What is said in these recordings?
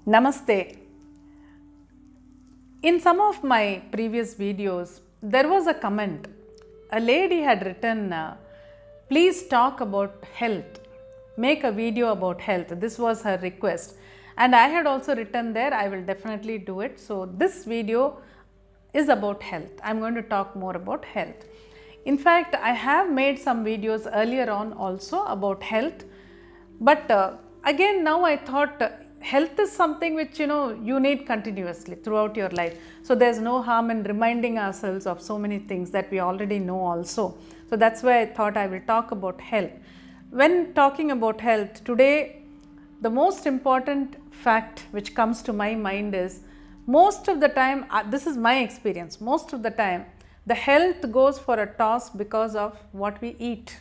Namaste. In some of my previous videos, there was a comment. A lady had written, please talk about health. Make a video about health. This was her request. And I had also written there, I will definitely do it. So this video is about health. I'm going to talk more about health. In fact, I have made some videos earlier on also about health. But again, now I thought health is something which you need continuously throughout your life. So there's no harm in reminding ourselves of so many things that we already know also. So that's why I thought I will talk about health. When talking about health today, the most important fact which comes to my mind is most of the time, this is my experience, most of the time the health goes for a toss because of what we eat.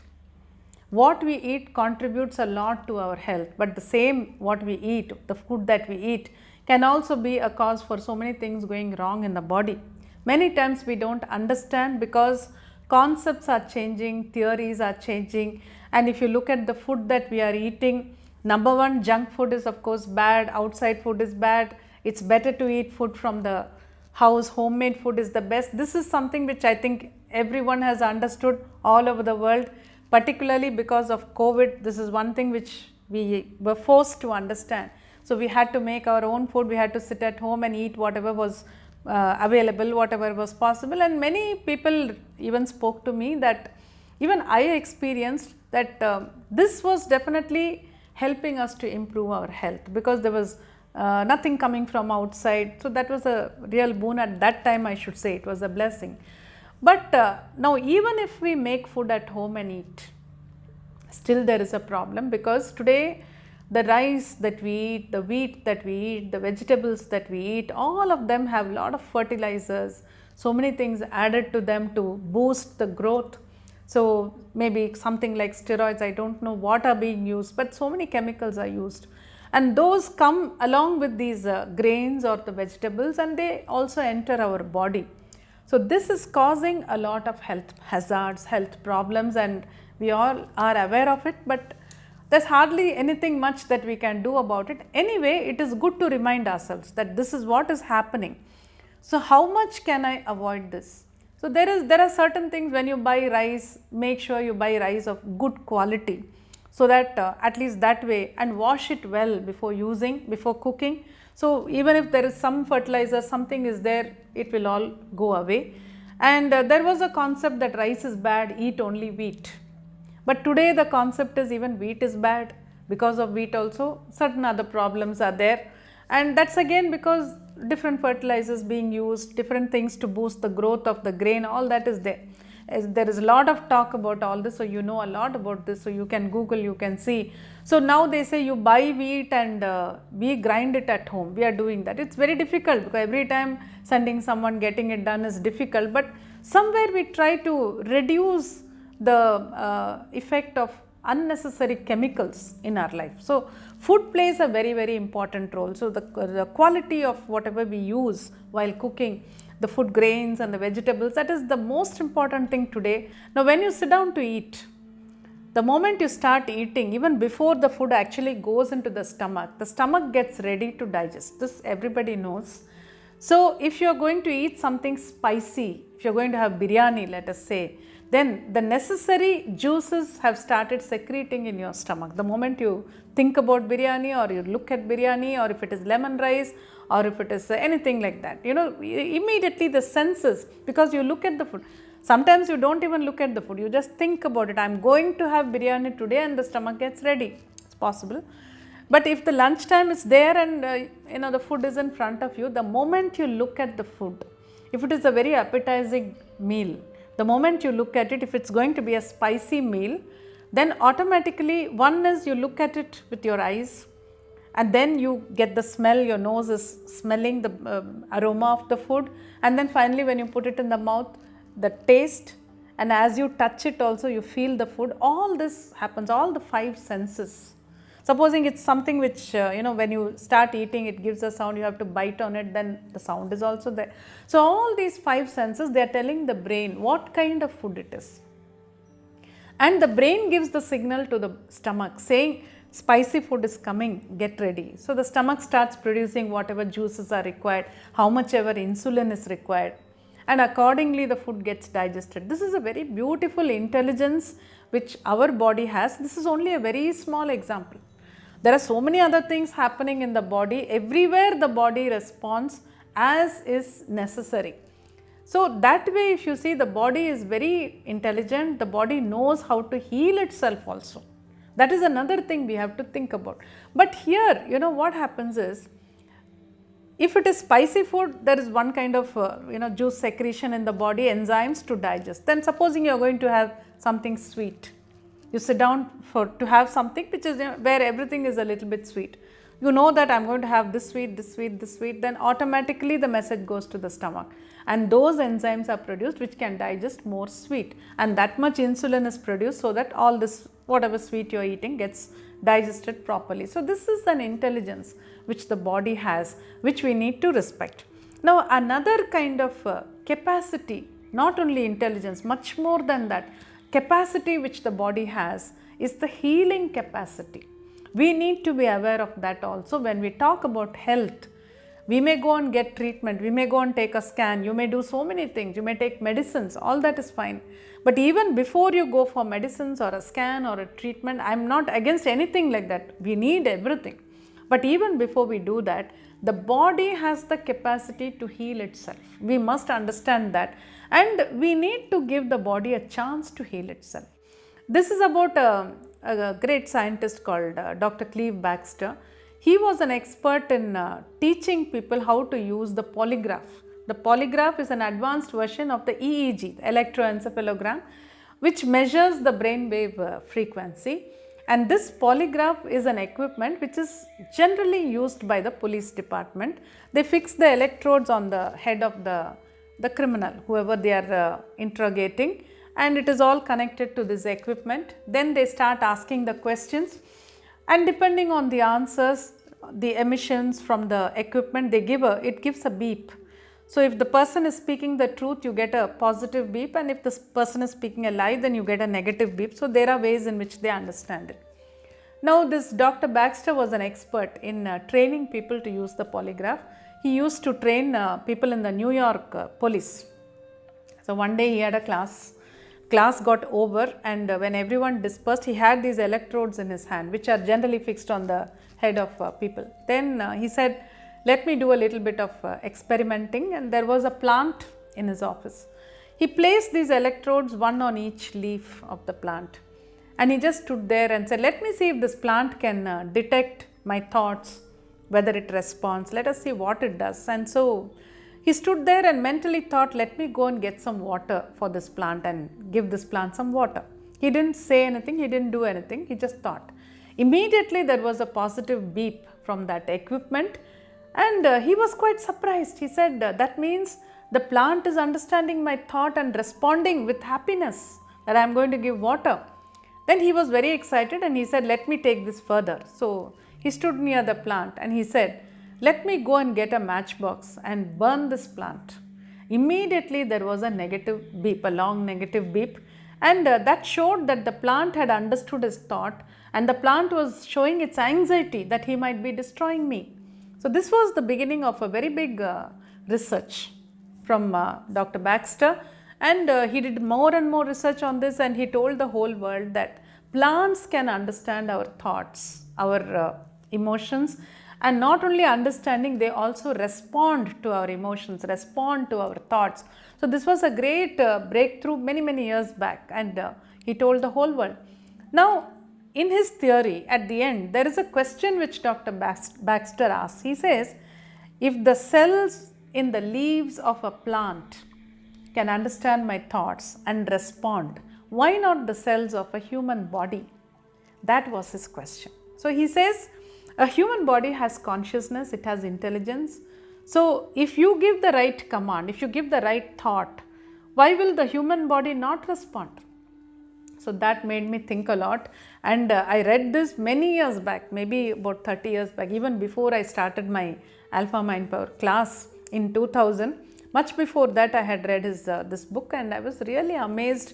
What we eat contributes a lot to our health, but the same what we eat, the food that we eat can also be a cause for so many things going wrong in the body. Many times we don't understand because concepts are changing, theories are changing, and if you look at the food that we are eating, number one, junk food is of course bad, outside food is bad, it's better to eat food from the house, homemade food is the best. This is something which I think everyone has understood all over the world. Particularly because of COVID, this is one thing which we were forced to understand. So we had to make our own food, we had to sit at home and eat whatever was available, whatever was possible, and many people even spoke to me that even I experienced that this was definitely helping us to improve our health because there was nothing coming from outside. So that was a real boon at that time, I should say, it was a blessing. But now even if we make food at home and eat, still there is a problem because today the rice that we eat, the wheat that we eat, the vegetables that we eat, all of them have a lot of fertilizers, so many things added to them to boost the growth. So maybe something like steroids, I don't know what are being used, but so many chemicals are used. And those come along with these grains or the vegetables, and they also enter our body. So this is causing a lot of health hazards, health problems, and we all are aware of it, but there's hardly anything much that we can do about it. Anyway, it is good to remind ourselves that this is what is happening. So how much can I avoid this? So there are certain things. When you buy rice, make sure you buy rice of good quality so that at least that way, and wash it well before using, before cooking. So even if there is some fertilizer, something is there, it will all go away. And there was a concept that rice is bad, eat only wheat. But today the concept is even wheat is bad. Because of wheat also certain other problems are there. And that's again because different fertilizers being used, different things to boost the growth of the grain, all that is there. There is a lot of talk about all this, so you know a lot about this, so you can Google, you can see. So now they say you buy wheat and we grind it at home. We are doing that. It's very difficult because every time sending someone, getting it done is difficult, but somewhere we try to reduce the effect of unnecessary chemicals in our life. So food plays a very, very important role. So the quality of whatever we use while cooking, the food grains and the vegetables, that is the most important thing today. Now when you sit down to eat, the moment you start eating, even before the food actually goes into the stomach gets ready to digest. This everybody knows. So if you are going to eat something spicy, if you are going to have biryani, let us say, then the necessary juices have started secreting in your stomach. The moment you think about biryani, or you look at biryani, or if it is lemon rice, or if it is anything like that, immediately the senses, because you look at the food. Sometimes you don't even look at the food, you just think about it. I'm going to have biryani today, and the stomach gets ready. It's possible. But if the lunchtime is there and the food is in front of you, the moment you look at the food, if it is a very appetizing meal, the moment you look at it, if it's going to be a spicy meal, then automatically one is you look at it with your eyes, and then you get the smell, your nose is smelling the aroma of the food, and then finally when you put it in the mouth, the taste, and as you touch it also you feel the food. All this happens, all the five senses. Supposing it's something which when you start eating, it gives a sound, you have to bite on it, then the sound is also there. So all these five senses, they are telling the brain what kind of food it is, and the brain gives the signal to the stomach saying spicy food is coming, get ready. So the stomach starts producing whatever juices are required, how much ever insulin is required, and accordingly the food gets digested. This is a very beautiful intelligence which our body has. This is only a very small example. There are so many other things happening in the body. Everywhere the body responds as is necessary. So that way, if you see, the body is very intelligent, the body knows how to heal itself also. That is another thing we have to think about. But here, what happens is, if it is spicy food, there is one kind of juice secretion in the body, enzymes to digest. Then supposing you are going to have something sweet, you sit down to have something which is where everything is a little bit sweet. You know that I am going to have this sweet, this sweet, this sweet, then automatically the message goes to the stomach, and those enzymes are produced which can digest more sweet, and that much insulin is produced so that all this whatever sweet you are eating gets digested properly. So this is an intelligence which the body has, which we need to respect. Now another kind of capacity, not only intelligence, much more than that, capacity which the body has is the healing capacity. We need to be aware of that also. When we talk about health, we may go and get treatment, we may go and take a scan, you may do so many things, you may take medicines, all that is fine. But even before you go for medicines or a scan or a treatment, I am not against anything like that. We need everything. But even before we do that, the body has the capacity to heal itself. We must understand that, and we need to give the body a chance to heal itself. This is about a great scientist called Dr. Cleve Baxter. He was an expert in teaching people how to use the polygraph. The polygraph is an advanced version of the EEG, electroencephalogram, which measures the brainwave frequency. And this polygraph is an equipment which is generally used by the police department. They fix the electrodes on the head of the criminal, whoever they are interrogating, and it is all connected to this equipment. Then they start asking the questions, and depending on the answers, the emissions from the equipment, it gives a beep. So if the person is speaking the truth, you get a positive beep, and if this person is speaking a lie, then you get a negative beep. So there are ways in which they understand it. Now this Dr. Baxter was an expert in training people to use the polygraph. He used to train people in the New York police. So one day he had a class got over, and when everyone dispersed, he had these electrodes in his hand, which are generally fixed on the head of people. Then he said, let me do a little bit of experimenting, and there was a plant in his office. He placed these electrodes, one on each leaf of the plant, and he just stood there and said, let me see if this plant can detect my thoughts, whether it responds, let us see what it does. And so he stood there and mentally thought, let me go and get some water for this plant and give this plant some water. He didn't say anything, he didn't do anything, he just thought. Immediately there was a positive beep from that equipment, and he was quite surprised. He said, that means the plant is understanding my thought and responding with happiness that I am going to give water. Then he was very excited and he said, let me take this further. So he stood near the plant and he said, let me go and get a matchbox and burn this plant. Immediately there was a negative beep, a long negative beep, and that showed that the plant had understood his thought, and the plant was showing its anxiety that he might be destroying me. So this was the beginning of a very big research from Dr. Baxter, and he did more and more research on this, and he told the whole world that plants can understand our thoughts, our emotions, and not only understanding, they also respond to our emotions, respond to our thoughts. So this was a great breakthrough many years back, and he told the whole world. Now in his theory, at the end, there is a question which Dr. Baxter asks. He says, if the cells in the leaves of a plant can understand my thoughts and respond, why not the cells of a human body? That was his question. So he says, a human body has consciousness, it has intelligence. So if you give the right command, if you give the right thought, why will the human body not respond? So that made me think a lot, and I read this many years back, maybe about 30 years back, even before I started my Alpha Mind Power class in 2000. Much before that I had read his this book, and I was really amazed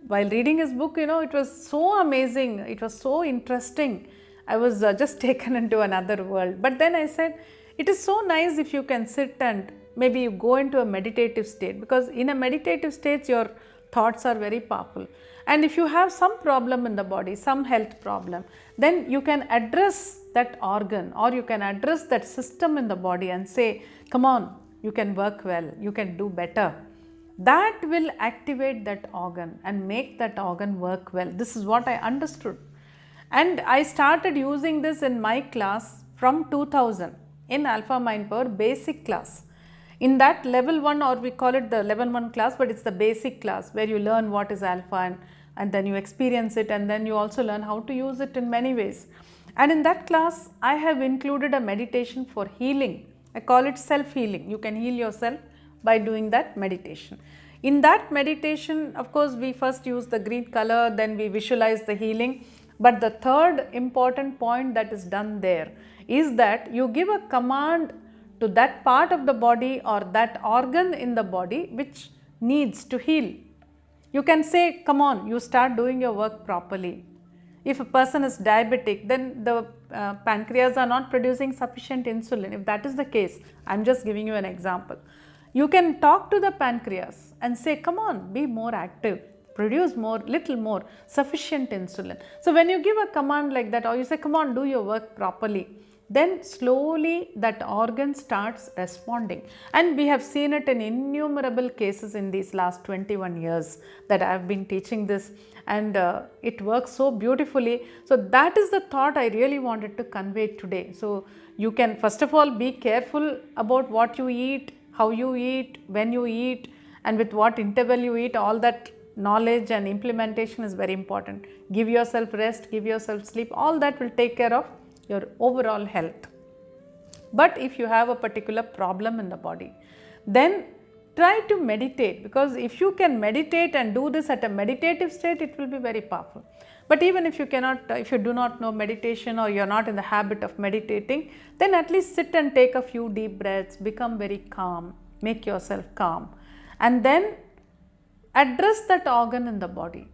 while reading his book. It was so amazing, it was so interesting, I was just taken into another world. But then I said, it is so nice if you can sit and maybe you go into a meditative state, because in a meditative state your thoughts are very powerful. And if you have some problem in the body, some health problem, then you can address that organ or you can address that system in the body and say, come on, you can work well, you can do better. That will activate that organ and make that organ work well. This is what I understood. And I started using this in my class from 2000 in Alpha Mind Power basic class. In that level 1, or we call it the level 1 class, but it's the basic class where you learn what is alpha and then you experience it, and then you also learn how to use it in many ways. And in that class, I have included a meditation for healing. I call it self-healing. You can heal yourself by doing that meditation. In that meditation, of course, we first use the green color, then we visualize the healing. But the third important point that is done there is that you give a command to that part of the body or that organ in the body which needs to heal. You can say, come on, you start doing your work properly. If a person is diabetic, then the pancreas are not producing sufficient insulin. If that is the case, I am just giving you an example. You can talk to the pancreas and say, come on, be more active, produce more, little more, sufficient insulin. So when you give a command like that, or you say, come on, do your work properly, then slowly that organ starts responding. And we have seen it in innumerable cases in these last 21 years that I have been teaching this, and it works so beautifully. So that is the thought I really wanted to convey today. So you can first of all be careful about what you eat, how you eat, when you eat, and with what interval you eat. All that knowledge and implementation is very important. Give yourself rest, give yourself sleep, all that will take care of your overall health. But if you have a particular problem in the body, then try to meditate, because if you can meditate and do this at a meditative state, it will be very powerful. But even if you cannot, if you do not know meditation or you are not in the habit of meditating, then at least sit and take a few deep breaths, become very calm, make yourself calm, and then address that organ in the body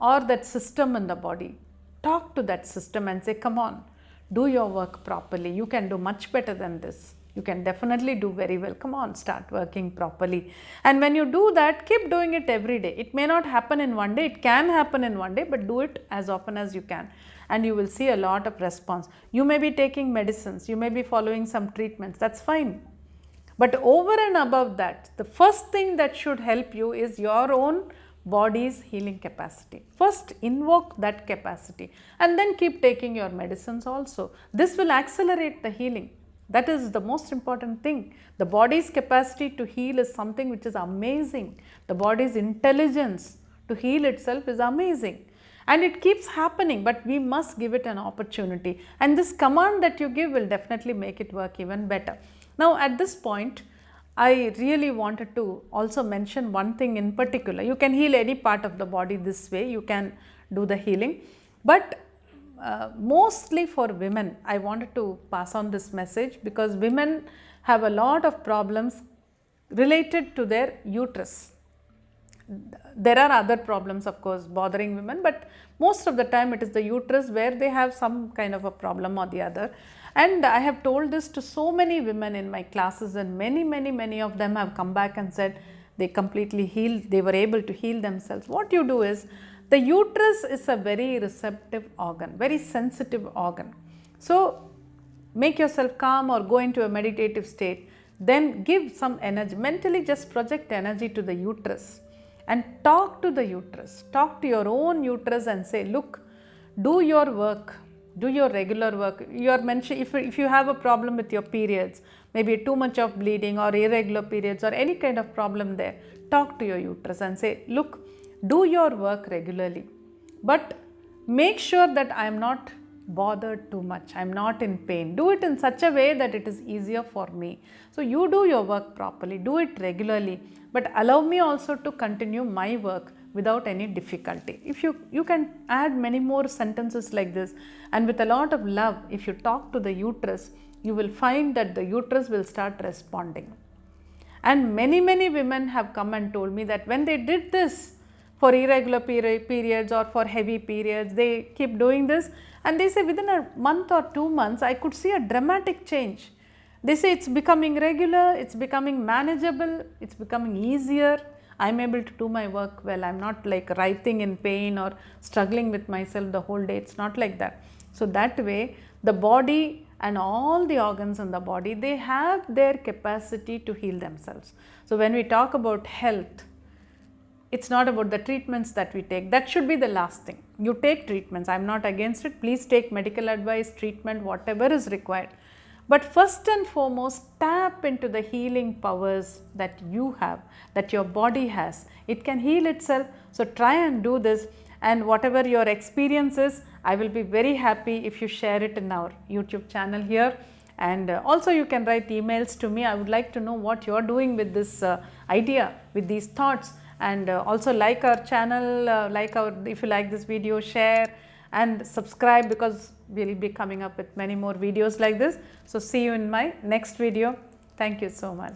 or that system in the body. Talk to that system and say, come on, do your work properly. You can do much better than this. You can definitely do very well. Come on, start working properly. And when you do that, keep doing it every day. It may not happen in one day. It can happen in one day, but do it as often as you can. And you will see a lot of response. You may be taking medicines. You may be following some treatments. That's fine. But over and above that, the first thing that should help you is your own body's healing capacity. First invoke that capacity and then keep taking your medicines also. This will accelerate the healing. That is the most important thing. The body's capacity to heal is something which is amazing. The body's intelligence to heal itself is amazing. And it keeps happening, but we must give it an opportunity. And this command that you give will definitely make it work even better. Now at this point, I really wanted to also mention one thing in particular. You can heal any part of the body this way, you can do the healing, but mostly for women, I wanted to pass on this message, because women have a lot of problems related to their uterus. There are other problems, of course, bothering women, but most of the time it is the uterus where they have some kind of a problem or the other. And I have told this to so many women in my classes, and many of them have come back and said they completely healed, they were able to heal themselves. What you do is, the uterus is a very receptive organ, very sensitive organ. So make yourself calm or go into a meditative state, then give some energy, mentally just project energy to the uterus and talk to the uterus, talk to your own uterus and say, look, do your work. Do your regular work. You are mentioning, if you have a problem with your periods, maybe too much of bleeding or irregular periods or any kind of problem there, talk to your uterus and say, look, do your work regularly, but make sure that I am not bothered too much, I am not in pain. Do it in such a way that it is easier for me. So you do your work properly, do it regularly, but allow me also to continue my work without any difficulty. If you can add many more sentences like this, and with a lot of love, if you talk to the uterus, you will find that the uterus will start responding. And many women have come and told me that when they did this for irregular periods or for heavy periods, they keep doing this And they say within a month or 2 months, I could see a dramatic change. They say it's becoming regular, it's becoming manageable, it's becoming easier. I'm able to do my work well. I'm not like writhing in pain or struggling with myself the whole day. It's not like that. So that way, the body and all the organs in the body, they have their capacity to heal themselves. So when we talk about health, it's not about the treatments that we take. That should be the last thing. You take treatments. I'm not against it. Please take medical advice, treatment, whatever is required. But first and foremost, tap into the healing powers that you have, that your body has. It can heal itself. So try and do this. And whatever your experience is, I will be very happy if you share it in our YouTube channel here. And also you can write emails to me. I would like to know what you are doing with this idea, with these thoughts. And also like our channel, if you like this video, share and subscribe, because we will be coming up with many more videos like this. So see you in my next video. Thank you so much.